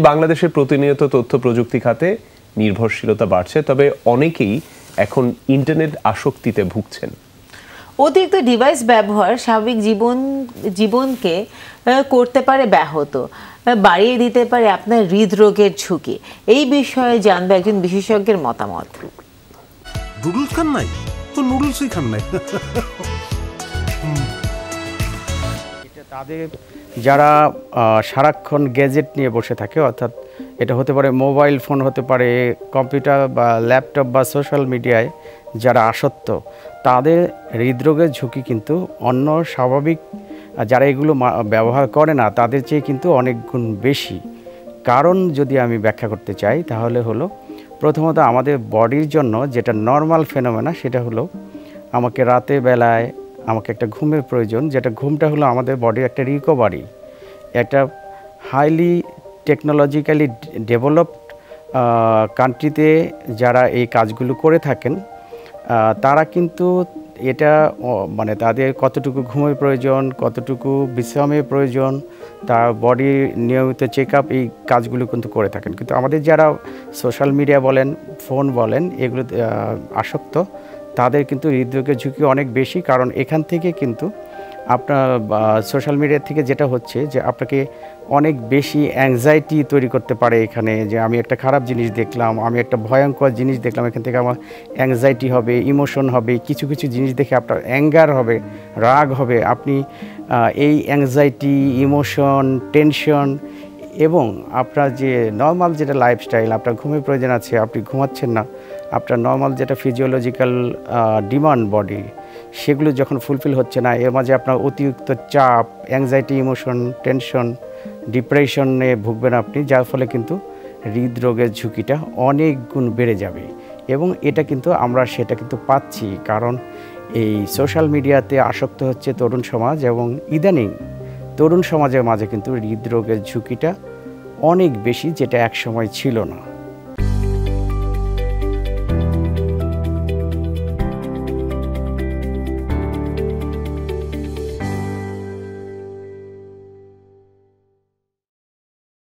বাংলাদেশের প্রতিনিয়ত তথ্য প্রযুক্তি খাতে নির্ভরশীলতা বাড়ছে, তবে অনেকেই এখন ইন্টারনেট আসক্তিতে ভুগছেন। অতিরিক্ত ডিভাইস ব্যবহার স্বাভাবিক জীবনকে করতে পারে ব্যাহত, বাড়িয়ে দিতে পারে আপনার হৃদরোগের ঝুঁকি। এই বিষয়ে জানবে একজন বিশেষজ্ঞের মতামত। নুডলস খান নাই তো নুডলসই খান নাই। তাদের যারা সারাক্ষণ গ্যাজেট নিয়ে বসে থাকে, অর্থাৎ এটা হতে পারে মোবাইল ফোন, হতে পারে কম্পিউটার বা ল্যাপটপ বা সোশ্যাল মিডিয়ায় যারা আসক্ত, তাদের হৃদরোগের ঝুঁকি কিন্তু অন্য স্বাভাবিক যারা এগুলো ব্যবহার করে না তাদের চেয়ে কিন্তু অনেক গুণ বেশি। কারণ যদি আমি ব্যাখ্যা করতে চাই তাহলে হলো, প্রথমত আমাদের বডির জন্য যেটা নর্মাল ফেনোমেনা সেটা হলো আমাকে রাতে বেলায় আমাকে একটা ঘুমের প্রয়োজন, যেটা ঘুমটা হলো আমাদের বডির একটা রিকভারি। একটা হাইলি টেকনোলজিক্যালি ডেভেলপড কান্ট্রিতে যারা এই কাজগুলো করে থাকেন তারা কিন্তু এটা মানে তাদের কতটুকু ঘুমের প্রয়োজন, কতটুকু বিশ্রামের প্রয়োজন, তার বডির নিয়মিত চেক আপ, এই কাজগুলো কিন্তু করে থাকেন। কিন্তু আমাদের যারা সোশ্যাল মিডিয়া বলেন, ফোন বলেন, এগুলো আসক্ত, তাদের কিন্তু হৃদরোগের ঝুঁকি অনেক বেশি। কারণ এখান থেকে কিন্তু আপনার সোশ্যাল মিডিয়া থেকে যেটা হচ্ছে যে আপনাকে অনেক বেশি অ্যাংজাইটি তৈরি করতে পারে এখানে, যে আমি একটা খারাপ জিনিস দেখলাম, আমি একটা ভয়ঙ্কর জিনিস দেখলাম, এখান থেকে আমার অ্যাংজাইটি হবে, ইমোশন হবে, কিছু কিছু জিনিস দেখে আপনার অ্যাঙ্গার হবে, রাগ হবে। আপনি এই অ্যাংজাইটি, ইমোশন, টেনশন এবং আপনার যে নর্মাল যেটা লাইফস্টাইল, আপনার ঘুমের প্রয়োজন আছে, আপনি ঘুমাচ্ছেন না, আপনার নর্মাল যেটা ফিজিওলজিক্যাল ডিমান্ড বডি, সেগুলো যখন ফুলফিল হচ্ছে না, এর মাঝে আপনার অতিরিক্ত চাপ, অ্যাংজাইটি, ইমোশন, টেনশন, ডিপ্রেশনে ভুগবেন আপনি, যার ফলে কিন্তু হৃদরোগের ঝুঁকিটা অনেক গুণ বেড়ে যাবে। এবং এটা কিন্তু আমরা সেটা কিন্তু পাচ্ছি, কারণ এই সোশ্যাল মিডিয়াতে আসক্ত হচ্ছে তরুণ সমাজ, এবং ইদানিং তরুণ সমাজের মাঝে কিন্তু হৃদরোগের ঝুঁকিটা অনেক বেশি, যেটা এক সময় ছিল না।